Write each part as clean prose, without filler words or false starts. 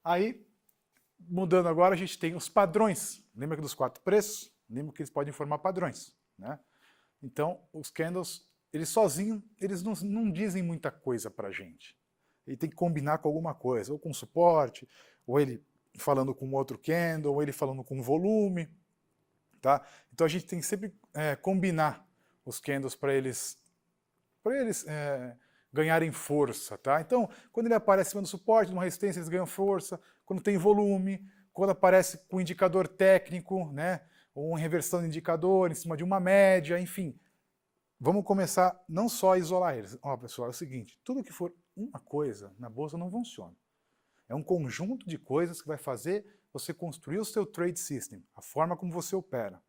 Aí, mudando agora, a gente tem os padrões. Lembra dos 4 preços? Lembra que eles podem formar padrões, né? Então, os candles, eles sozinhos, eles não dizem muita coisa para a gente. Ele tem que combinar com alguma coisa, ou com suporte, ou ele falando com outro candle, ou ele falando com volume, tá? Então a gente tem que sempre combinar os candles para eles ganharem força, tá? Então, quando ele aparece em cima do suporte, numa resistência, eles ganham força. Quando tem volume, quando aparece com indicador técnico, né? Ou uma reversão de indicador em cima de uma média, enfim. Vamos começar não só a isolar eles. Ó, pessoal, é o seguinte, tudo que for uma coisa na bolsa não funciona. É um conjunto de coisas que vai fazer você construir o seu trade system, a forma como você opera.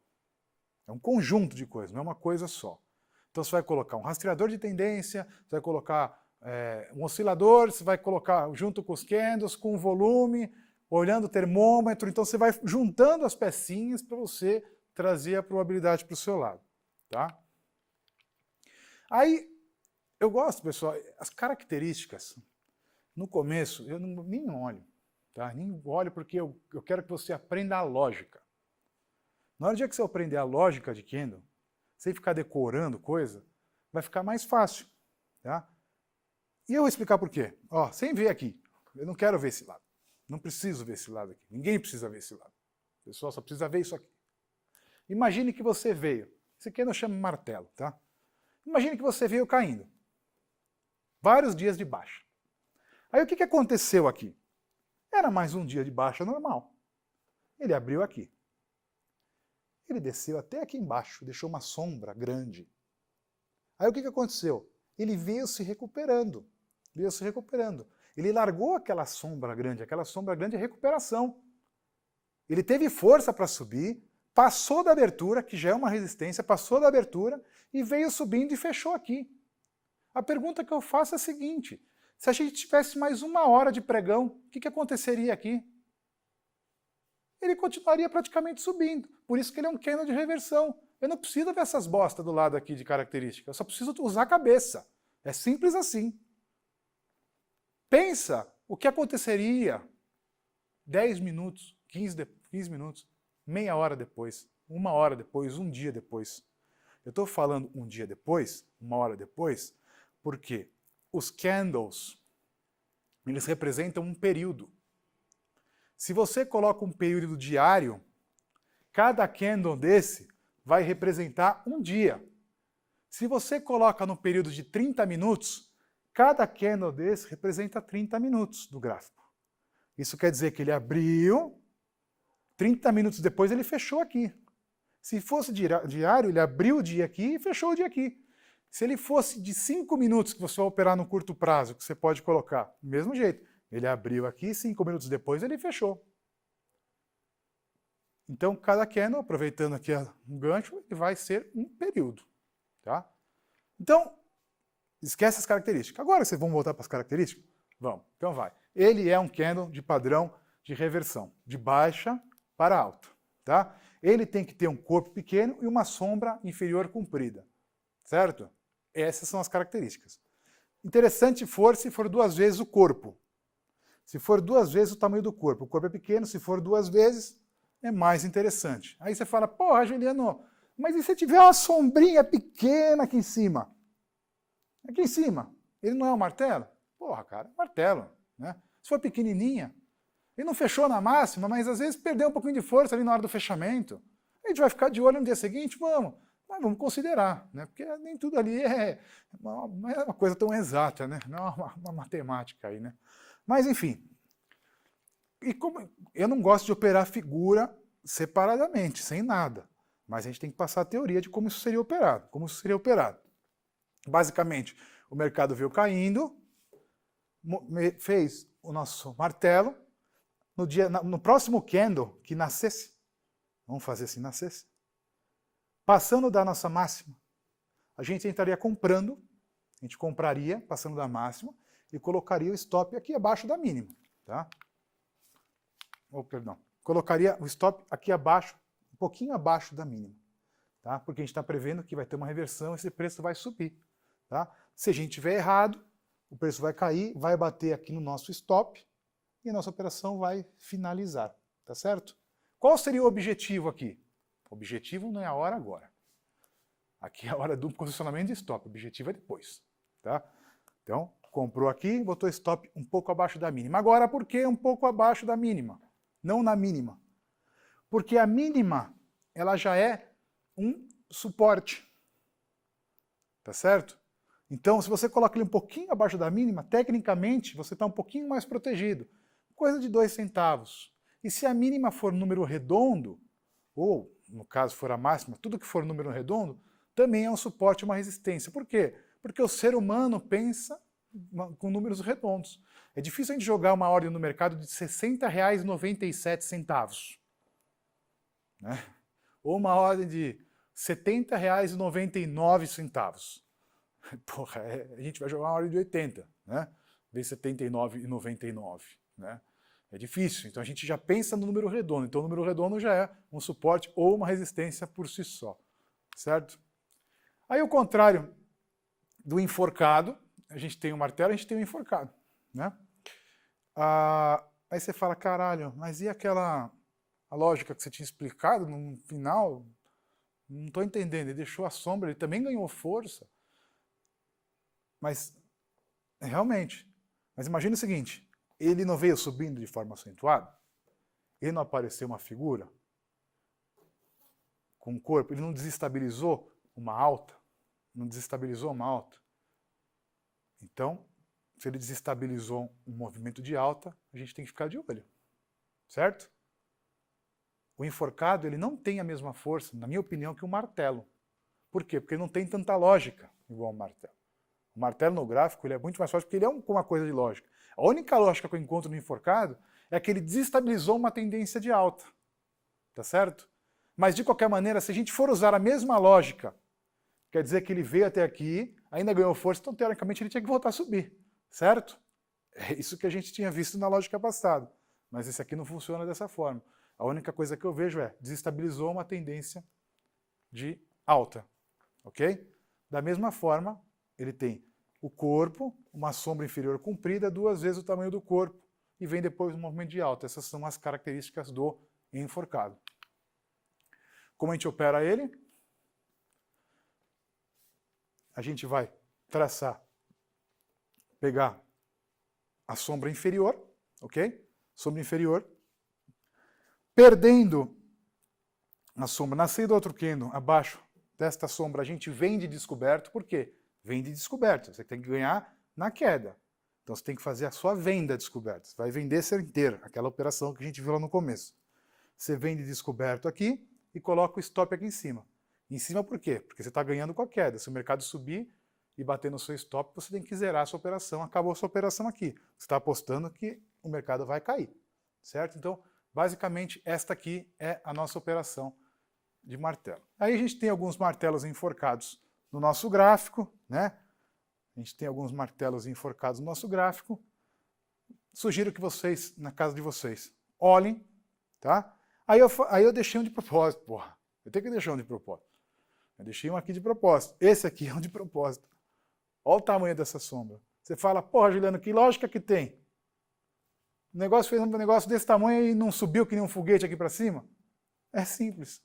É um conjunto de coisas, não é uma coisa só. Então você vai colocar um rastreador de tendência, você vai colocar um oscilador, você vai colocar junto com os candles, com o volume, olhando o termômetro, então você vai juntando as pecinhas para você trazer a probabilidade para o seu lado, tá? Aí, eu gosto, pessoal, as características, no começo, eu nem olho, tá? Nem olho porque eu quero que você aprenda a lógica. Na hora que você aprender a lógica de candle, sem ficar decorando coisa, vai ficar mais fácil, tá? E eu vou explicar por quê. Ó, sem ver aqui, eu não quero ver esse lado. Não preciso ver esse lado aqui. Ninguém precisa ver esse lado. O pessoal só precisa ver isso aqui. Imagine que você veio. Esse aqui eu não chamo martelo, tá? Imagine que você veio caindo. Vários dias de baixa. Aí o que aconteceu aqui? Era mais um dia de baixa normal. Ele abriu aqui. Ele desceu até aqui embaixo, deixou uma sombra grande. Aí o que aconteceu? Ele veio se recuperando. Veio se recuperando. Ele largou aquela sombra grande é recuperação. Ele teve força para subir, passou da abertura, que já é uma resistência, passou da abertura e veio subindo e fechou aqui. A pergunta que eu faço é a seguinte, se a gente tivesse mais 1 hora de pregão, o que aconteceria aqui? Ele continuaria praticamente subindo, por isso que ele é um candle de reversão. Eu não preciso ver essas bostas do lado aqui de característica, eu só preciso usar a cabeça. É simples assim. Pensa o que aconteceria 10 minutos, 15 minutos, meia hora depois, 1 hora depois, um dia depois. Eu estou falando um dia depois, 1 hora depois, porque os candles, eles representam um período. Se você coloca um período diário, cada candle desse vai representar um dia. Se você coloca no período de 30 minutos, cada candle desse representa 30 minutos do gráfico. Isso quer dizer que ele abriu, 30 minutos depois ele fechou aqui. Se fosse diário, ele abriu o dia aqui e fechou o dia aqui. Se ele fosse de 5 minutos, que você vai operar no curto prazo, que você pode colocar, do mesmo jeito. Ele abriu aqui, 5 minutos depois ele fechou. Então, cada candle, aproveitando aqui um gancho, ele vai ser um período. Tá? Então, esquece as características. Agora vocês vão voltar para as características? Vamos. Então vai. Ele é um candle de padrão de reversão, de baixa para alta. Tá? Ele tem que ter um corpo pequeno e uma sombra inferior comprida. Certo? Essas são as características. Interessante for se for 2 vezes o corpo. Se for 2 vezes o tamanho do corpo é pequeno, se for 2 vezes, é mais interessante. Aí você fala, porra, Juliano, mas e se tiver uma sombrinha pequena aqui em cima? Aqui em cima, ele não é um martelo? Porra, cara, martelo, né? Se for pequenininha, ele não fechou na máxima, mas às vezes perdeu um pouquinho de força ali na hora do fechamento. A gente vai ficar de olho no dia seguinte, mas vamos considerar, né? Porque nem tudo ali não é uma coisa tão exata, né? Não é uma matemática aí, né? Mas enfim, e como eu não gosto de operar figura separadamente, sem nada, mas a gente tem que passar a teoria de como isso seria operado, Basicamente, o mercado veio caindo, fez o nosso martelo, no próximo candle que nascesse, vamos fazer assim, nascesse, passando da nossa máxima, a gente entraria comprando, a gente compraria, passando da máxima, e colocaria o stop aqui abaixo da mínima, tá? Perdão. Colocaria o stop aqui abaixo, um pouquinho abaixo da mínima, tá? Porque a gente está prevendo que vai ter uma reversão, esse preço vai subir, tá? Se a gente tiver errado, o preço vai cair, vai bater aqui no nosso stop, e a nossa operação vai finalizar, tá certo? Qual seria o objetivo aqui? O objetivo não é a hora agora. Aqui é a hora do posicionamento de stop, o objetivo é depois, tá? Então, comprou aqui, botou stop um pouco abaixo da mínima. Agora, por que um pouco abaixo da mínima? Não na mínima. Porque a mínima, ela já é um suporte, tá certo? Então, se você coloca ele um pouquinho abaixo da mínima, tecnicamente, você está um pouquinho mais protegido. Coisa de 2 centavos. E se a mínima for número redondo, ou, no caso, for a máxima, tudo que for número redondo, também é um suporte, uma resistência. Por quê? Porque o ser humano pensa com números redondos. É difícil a gente jogar uma ordem no mercado de R$ 60,97, né? Ou uma ordem de R$ 70,99. Porra, a gente vai jogar uma ordem de 80, né? Vez 79,99, né? É difícil, então a gente já pensa no número redondo. Então o número redondo já é um suporte ou uma resistência por si só, certo? Aí o contrário do enforcado, a gente tem o martelo, a gente tem o enforcado, né? Aí você fala, caralho, mas e a lógica que você tinha explicado no final? Não estou entendendo, ele deixou a sombra, ele também ganhou força. Mas, realmente, mas imagina o seguinte, ele não veio subindo de forma acentuada? Ele não apareceu uma figura com o corpo? Ele não desestabilizou uma alta? Não desestabilizou uma alta? Então, se ele desestabilizou um movimento de alta, a gente tem que ficar de olho, certo? O enforcado, ele não tem a mesma força, na minha opinião, que o martelo. Por quê? Porque ele não tem tanta lógica igual o martelo. O martelo no gráfico ele é muito mais forte porque ele é uma coisa de lógica. A única lógica que eu encontro no enforcado é que ele desestabilizou uma tendência de alta. Tá certo? Mas, de qualquer maneira, se a gente for usar a mesma lógica, quer dizer que ele veio até aqui, ainda ganhou força, então, teoricamente, ele tinha que voltar a subir. Certo? É isso que a gente tinha visto na lógica passada. Mas esse aqui não funciona dessa forma. A única coisa que eu vejo é desestabilizou uma tendência de alta. Ok? Da mesma forma, ele tem o corpo, uma sombra inferior comprida, 2 vezes o tamanho do corpo, e vem depois um movimento de alta. Essas são as características do enforcado. Como a gente opera ele? A gente vai traçar, pegar a sombra inferior, ok? Sombra inferior. Perdendo a sombra, nascendo outro candle abaixo desta sombra, a gente vende descoberto. Por quê? Vende descoberto. Você tem que ganhar na queda. Então você tem que fazer a sua venda descoberta. Você vai vender ser inteira, aquela operação que a gente viu lá no começo. Você vende descoberto aqui e coloca o stop aqui em cima. Em cima por quê? Porque você está ganhando com a queda. Se o mercado subir e bater no seu stop, você tem que zerar a sua operação. Acabou a sua operação aqui. Você está apostando que o mercado vai cair. Certo? Então, basicamente, esta aqui é a nossa operação de martelo. Aí a gente tem alguns martelos enforcados no nosso gráfico, né? A gente tem alguns martelos enforcados no nosso gráfico. Sugiro que vocês, na casa de vocês, olhem, tá? Aí eu deixei um de propósito, porra. Eu tenho que deixar um de propósito. Eu deixei um aqui de propósito. Esse aqui é um de propósito. Olha o tamanho dessa sombra. Você fala, porra, Juliano, que lógica que tem? O negócio fez um negócio desse tamanho e não subiu que nem um foguete aqui para cima? É simples.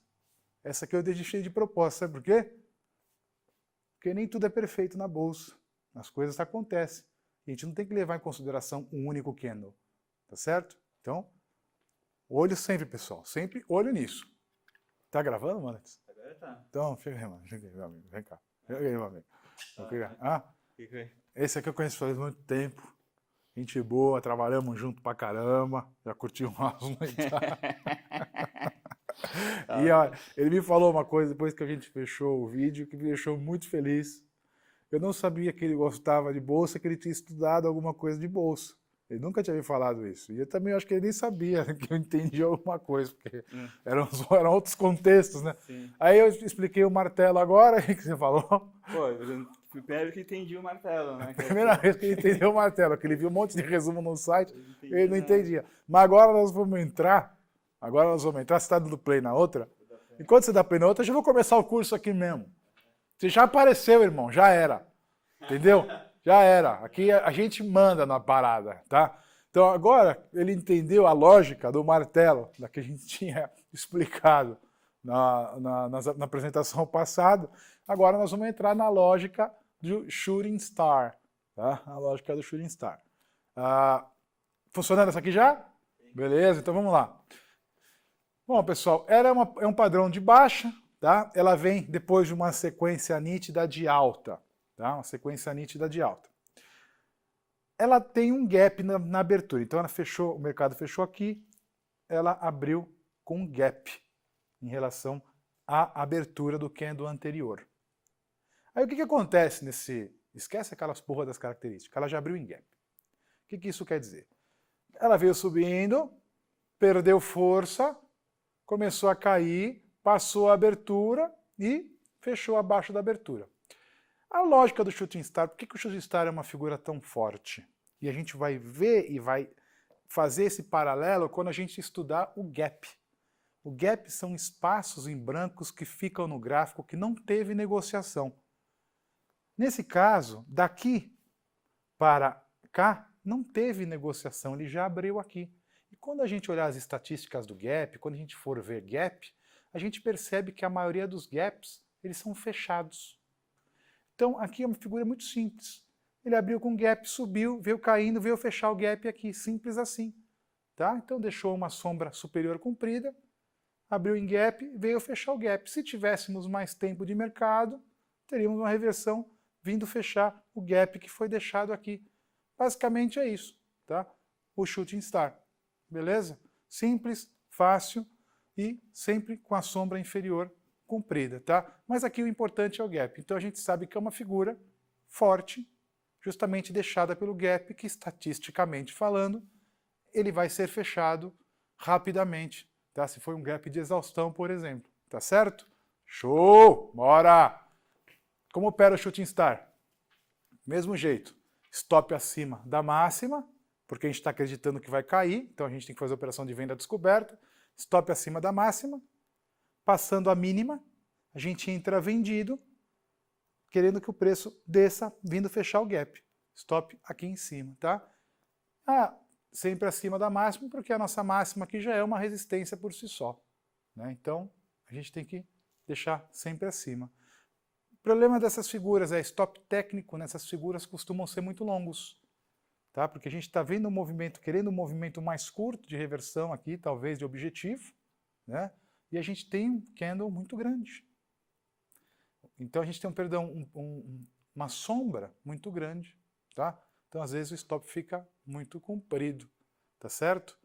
Essa aqui eu deixei de propósito. Sabe por quê? Porque nem tudo é perfeito na bolsa. As coisas acontecem. E a gente não tem que levar em consideração um único candle. Tá certo? Então, olho sempre, pessoal. Sempre olho nisso. Tá gravando, mano? Agora tá. Então, chega aí, mano. Chega aí, meu amigo. Vem cá. Chega aí, meu amigo. Que Esse aqui eu conheço faz muito tempo. Gente boa, trabalhamos junto pra caramba. Já curtiu umas noites. E ó, ele me falou uma coisa depois que a gente fechou o vídeo que me deixou muito feliz. Eu não sabia que ele gostava de bolsa, que ele tinha estudado alguma coisa de bolsa. Ele nunca tinha me falado isso. E eu também acho que ele nem sabia que eu entendia alguma coisa, porque eram outros contextos, né? Sim. Aí eu expliquei o martelo agora, o que você falou? Pô, primeiro que entendi o martelo, né? Primeira vez que ele entendeu o martelo, que ele viu um monte de resumo no site, ele não entendia. Mas agora nós vamos entrar, você está dando play na outra? Enquanto você dá play na outra, eu já vou começar o curso aqui mesmo. Você já apareceu, irmão, já era. Entendeu? Já era. Aqui a gente manda na parada, tá? Então agora ele entendeu a lógica do martelo, da que a gente tinha explicado na apresentação passada. Agora nós vamos entrar na lógica do shooting star, tá? A lógica do shooting star. Funcionando essa aqui já? Beleza, então vamos lá. Bom, pessoal, é um padrão de baixa, tá? Ela vem depois de uma sequência nítida de alta, tá? Uma sequência nítida de alta. Ela tem um gap na abertura, então ela fechou, o mercado fechou aqui, ela abriu com um gap em relação à abertura do candle anterior. Aí o que acontece nesse... Esquece aquelas porra das características, ela já abriu em gap. O que isso quer dizer? Ela veio subindo, perdeu força, começou a cair, passou a abertura e fechou abaixo da abertura. A lógica do shooting star, por que o shooting star é uma figura tão forte? E a gente vai ver e vai fazer esse paralelo quando a gente estudar o gap. O gap são espaços em brancos que ficam no gráfico que não teve negociação. Nesse caso, daqui para cá, não teve negociação, ele já abriu aqui. E quando a gente olhar as estatísticas do gap, quando a gente for ver gap, a gente percebe que a maioria dos gaps, eles são fechados. Então aqui é uma figura muito simples. Ele abriu com gap, subiu, veio caindo, veio fechar o gap aqui, simples assim. Tá? Então deixou uma sombra superior comprida, abriu em gap, veio fechar o gap. Se tivéssemos mais tempo de mercado, teríamos uma reversão vindo fechar o gap que foi deixado aqui. Basicamente é isso, tá? O shooting star, beleza? Simples, fácil e sempre com a sombra inferior comprida, tá? Mas aqui o importante é o gap. Então a gente sabe que é uma figura forte, justamente deixada pelo gap, que estatisticamente falando, ele vai ser fechado rapidamente, tá? Se for um gap de exaustão, por exemplo, tá certo? Show! Bora! Como opera o shooting star? Mesmo jeito, stop acima da máxima, porque a gente está acreditando que vai cair, então a gente tem que fazer a operação de venda descoberta, stop acima da máxima, passando a mínima, a gente entra vendido, querendo que o preço desça, vindo fechar o gap. Stop aqui em cima, tá? Sempre acima da máxima, porque a nossa máxima aqui já é uma resistência por si só, né? Então, a gente tem que deixar sempre acima. O problema dessas figuras é stop técnico, nessas figuras costumam ser muito longos, tá? Porque a gente está vendo um movimento, querendo um movimento mais curto de reversão aqui, talvez de objetivo, né? E a gente tem um candle muito grande. Então a gente tem, uma sombra muito grande, tá? Então às vezes o stop fica muito comprido, tá certo?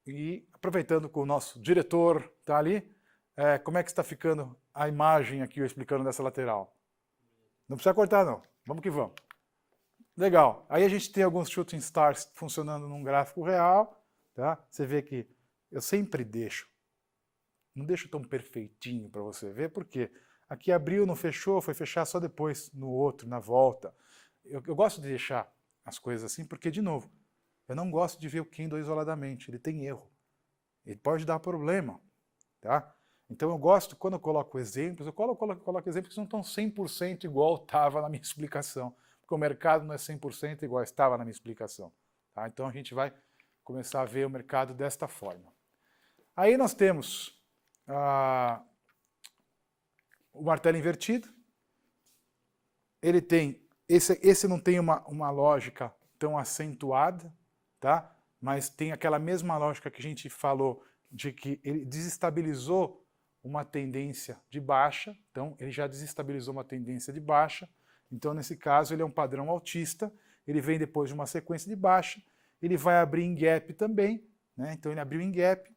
E aproveitando que o nosso diretor está ali, como é que está ficando a imagem aqui, eu explicando dessa lateral? Não precisa cortar não, vamos que vamos. Legal, aí a gente tem alguns shooting stars funcionando num gráfico real, tá? Você vê que eu sempre deixo, não deixo tão perfeitinho para você ver, porque aqui abriu, não fechou, foi fechar só depois, no outro, na volta. Eu gosto de deixar as coisas assim, porque, de novo, eu não gosto de ver o candle isoladamente, ele tem erro. Ele pode dar problema, tá? Então eu gosto, quando eu coloco exemplos, eu coloco exemplos que não estão 100% igual estava na minha explicação, porque o mercado não é 100% igual estava na minha explicação. Tá? Então a gente vai começar a ver o mercado desta forma. Aí nós temos o martelo invertido. Ele tem, esse não tem uma lógica tão acentuada, tá? Mas tem aquela mesma lógica que a gente falou de que ele desestabilizou uma tendência de baixa, então ele já desestabilizou uma tendência de baixa, então nesse caso ele é um padrão altista, ele vem depois de uma sequência de baixa, ele vai abrir em gap também, né? Então ele abriu em gap,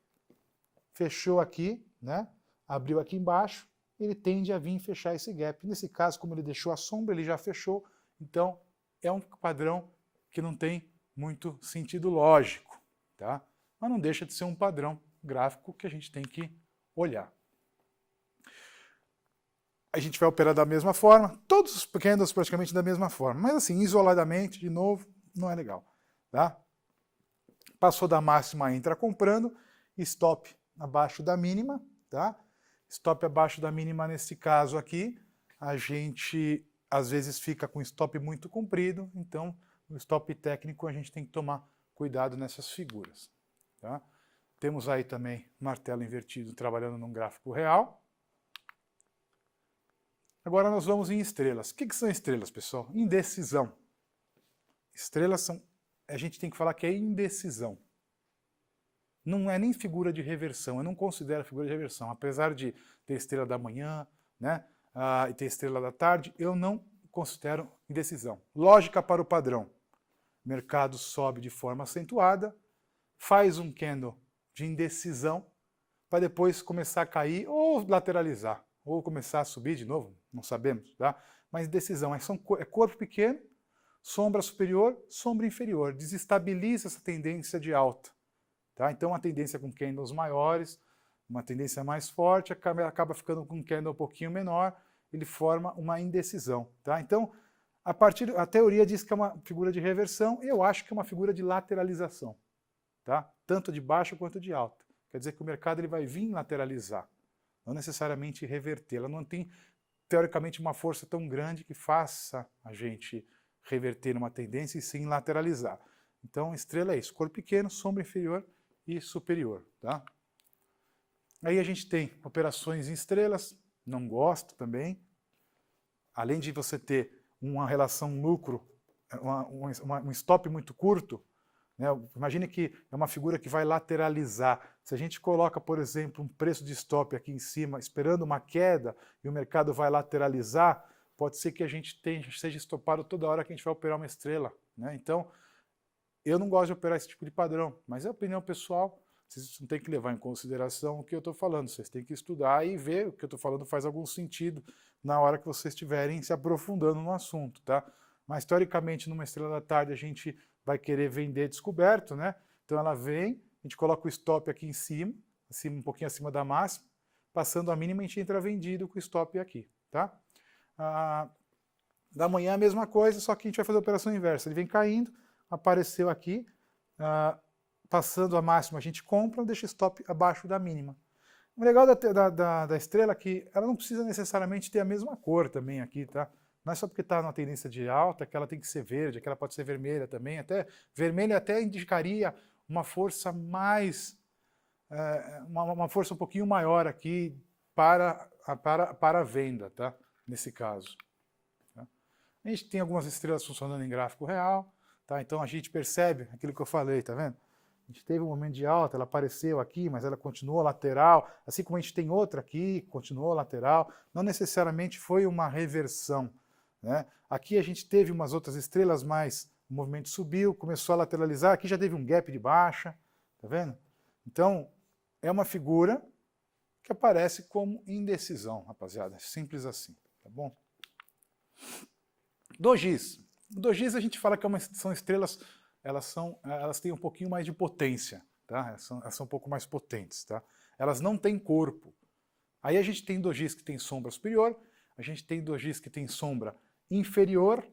fechou aqui, né? Abriu aqui embaixo, ele tende a vir fechar esse gap. Nesse caso, como ele deixou a sombra, ele já fechou, então é um padrão que não tem muito sentido lógico, tá? Mas não deixa de ser um padrão gráfico que a gente tem que olhar. A gente vai operar da mesma forma, todos os candles praticamente da mesma forma, mas assim, isoladamente, de novo, não é legal, tá? Passou da máxima, entra comprando, stop abaixo da mínima, tá? Stop abaixo da mínima nesse caso aqui, a gente às vezes fica com stop muito comprido, então o stop técnico a gente tem que tomar cuidado nessas figuras. Tá? Temos aí também martelo invertido trabalhando num gráfico real. Agora nós vamos em estrelas. O que são estrelas, pessoal? Indecisão. Estrelas são... A gente tem que falar que é indecisão. Não é nem figura de reversão, eu não considero figura de reversão. Apesar de ter estrela da manhã, né, e ter estrela da tarde, eu não considero indecisão. Lógica para o padrão. O mercado sobe de forma acentuada, faz um candle de indecisão, para depois começar a cair ou lateralizar, ou começar a subir de novo, não sabemos, tá? Mas indecisão é corpo pequeno, sombra superior, sombra inferior, desestabiliza essa tendência de alta. Tá? Então, uma tendência com candles maiores, uma tendência mais forte, acaba ficando com um candle um pouquinho menor, ele forma uma indecisão. Tá? Então, a teoria diz que é uma figura de reversão, eu acho que é uma figura de lateralização. Tá? Tanto de baixa quanto de alta. Quer dizer que o mercado ele vai vir lateralizar, não necessariamente reverter. Ela não tem, teoricamente, uma força tão grande que faça a gente reverter numa tendência e sim lateralizar. Então, estrela é isso, corpo pequeno, sombra inferior e superior. Tá? Aí a gente tem operações em estrelas, não gosto também. Além de você ter uma relação lucro, um stop muito curto, né? Imagine que é uma figura que vai lateralizar. Se a gente coloca, por exemplo, um preço de stop aqui em cima, esperando uma queda, e o mercado vai lateralizar, pode ser que a gente seja estopado toda hora que a gente vai operar uma estrela. Né? Então, eu não gosto de operar esse tipo de padrão, mas é opinião pessoal, vocês não têm que levar em consideração o que eu estou falando, vocês têm que estudar e ver o que eu estou falando faz algum sentido na hora que vocês estiverem se aprofundando no assunto. Tá? Mas, teoricamente, numa estrela da tarde, a gente vai querer vender descoberto, né? Então ela vem, a gente coloca o stop aqui em cima, um pouquinho acima da máxima, passando a mínima a gente entra vendido com o stop aqui. Tá? Da manhã a mesma coisa, só que a gente vai fazer a operação inversa. Ele vem caindo, apareceu aqui, passando a máxima a gente compra, deixa o stop abaixo da mínima. O legal da estrela é que ela não precisa necessariamente ter a mesma cor também aqui, tá? Não é só porque está numa tendência de alta que ela tem que ser verde, que ela pode ser vermelha também. Vermelha até indicaria uma força mais, uma força um pouquinho maior aqui para a venda, tá? Nesse caso. Tá? A gente tem algumas estrelas funcionando em gráfico real, tá? Então a gente percebe aquilo que eu falei, tá vendo? A gente teve um momento de alta, ela apareceu aqui, mas ela continuou lateral, assim como a gente tem outra aqui, continuou lateral, não necessariamente foi uma reversão. Né? Aqui a gente teve umas outras estrelas, mas o movimento subiu, começou a lateralizar, aqui já teve um gap de baixa, tá vendo? Então, é uma figura que aparece como indecisão, rapaziada, simples assim, tá bom? Dojis. Dojis a gente fala que são estrelas, elas têm um pouquinho mais de potência, tá? Elas são um pouco mais potentes, tá? Elas não têm corpo. Aí a gente tem dojis que tem sombra superior, a gente tem dojis que tem sombra inferior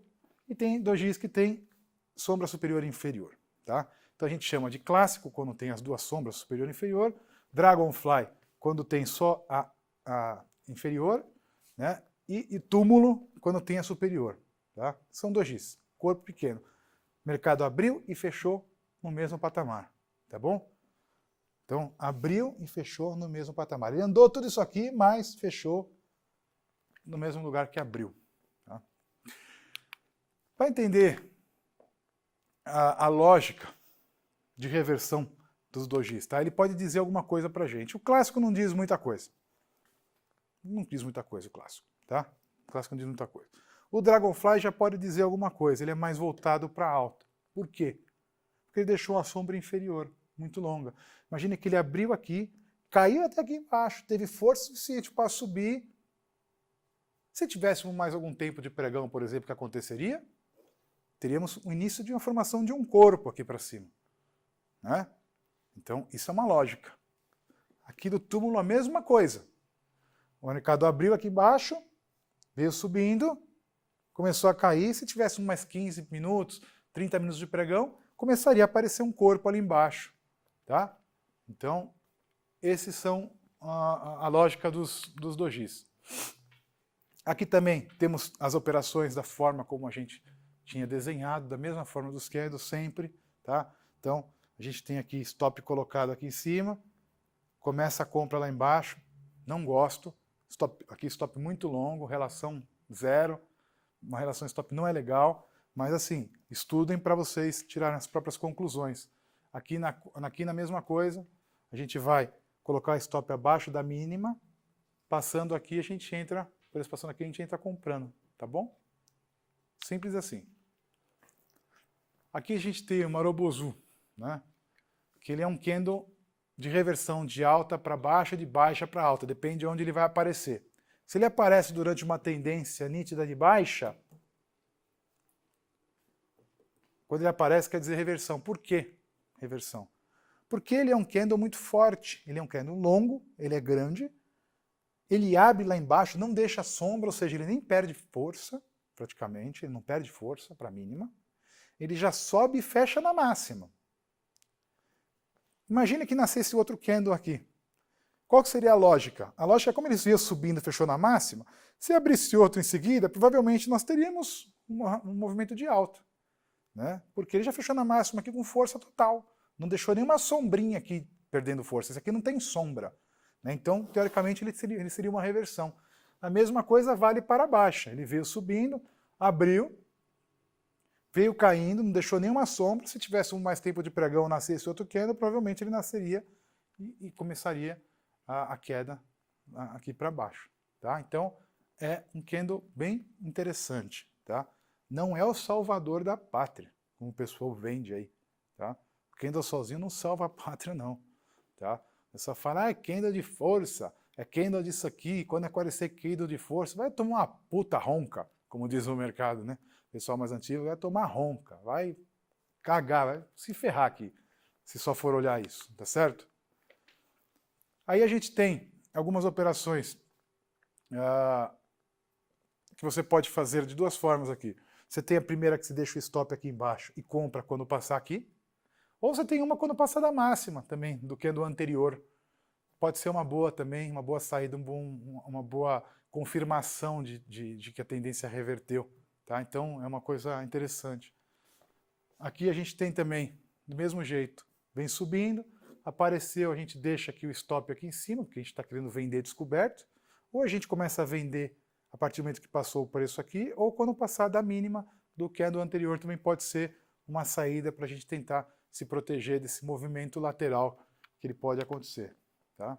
e tem dojis que tem sombra superior e inferior. Tá? Então a gente chama de clássico quando tem as duas sombras, superior e inferior, dragonfly quando tem só a inferior, né? E túmulo quando tem a superior. Tá? São dojis, corpo pequeno. O mercado abriu e fechou no mesmo patamar. Tá bom? Então abriu e fechou no mesmo patamar. Ele andou tudo isso aqui, mas fechou no mesmo lugar que abriu. Tá? Para entender a lógica de reversão dos dojis, tá? Ele pode dizer alguma coisa para a gente. O clássico não diz muita coisa. Não diz muita coisa o clássico. Tá? O clássico não diz muita coisa. O Dragonfly já pode dizer alguma coisa, ele é mais voltado para alta. Por quê? Porque ele deixou a sombra inferior, muito longa. Imagine que ele abriu aqui, caiu até aqui embaixo, teve força suficiente para subir. Se tivéssemos mais algum tempo de pregão, por exemplo, o que aconteceria? Teríamos o início de uma formação de um corpo aqui para cima. Né? Então, isso é uma lógica. Aqui do túmulo a mesma coisa. O mercado abriu aqui embaixo, veio subindo, começou a cair. Se tivéssemos mais 15 minutos, 30 minutos de pregão, começaria a aparecer um corpo ali embaixo. Tá? Então, esses são a lógica dos dojis. Aqui também temos as operações da forma como a gente tinha desenhado, da mesma forma dos candles sempre. Tá? Então, a gente tem aqui stop colocado aqui em cima, começa a compra lá embaixo, não gosto, aqui stop muito longo, relação 0, uma relação stop não é legal, mas assim, estudem para vocês tirarem as próprias conclusões. Aqui na mesma coisa, a gente vai colocar stop abaixo da mínima, passando aqui a gente entra, preço passando aqui a gente entra comprando, tá bom? Simples assim. Aqui a gente tem o Marubozu, né? Que ele é um candle de reversão de alta para baixa, de baixa para alta, depende de onde ele vai aparecer. Se ele aparece durante uma tendência nítida de baixa, quando ele aparece quer dizer reversão. Por quê reversão? Porque ele é um candle muito forte, ele é um candle longo, ele é grande, ele abre lá embaixo, não deixa sombra, ou seja, ele nem perde força, praticamente, ele não perde força para a mínima, ele já sobe e fecha na máxima. Imagine que nascesse outro candle aqui. Qual que seria a lógica? A lógica é como ele veio subindo e fechou na máxima, se abrisse outro em seguida, provavelmente nós teríamos um movimento de alta, né? Porque ele já fechou na máxima aqui com força total. Não deixou nenhuma sombrinha aqui perdendo força. Esse aqui não tem sombra, né? Então, teoricamente, ele seria uma reversão. A mesma coisa vale para baixa. Ele veio subindo, abriu, veio caindo, não deixou nenhuma sombra. Se tivesse mais tempo de pregão, nascesse outro candle, provavelmente ele nasceria e começaria a queda aqui para baixo. Tá? Então, é um candle bem interessante. Tá? Não é o salvador da pátria, como o pessoal vende aí. Tá? O candle sozinho não salva a pátria, não. Tá? É só falar, é candle de força, é candle disso aqui, quando aparecer candle de força, vai tomar uma puta ronca, como diz o mercado, né? O pessoal mais antigo vai tomar ronca, vai cagar, vai se ferrar aqui, se só for olhar isso, tá certo? Aí a gente tem algumas operações que você pode fazer de duas formas aqui. Você tem a primeira que você deixa o stop aqui embaixo e compra quando passar aqui, ou você tem uma quando passar da máxima também, do que do anterior. Pode ser uma boa também, uma boa saída, uma boa confirmação de que a tendência reverteu. Tá? Então é uma coisa interessante. Aqui a gente tem também, do mesmo jeito, vem subindo, apareceu, a gente deixa aqui o stop aqui em cima, porque a gente está querendo vender descoberto, ou a gente começa a vender a partir do momento que passou o preço aqui, ou quando passar da mínima do que é do anterior, também pode ser uma saída para a gente tentar se proteger desse movimento lateral que ele pode acontecer. Tá?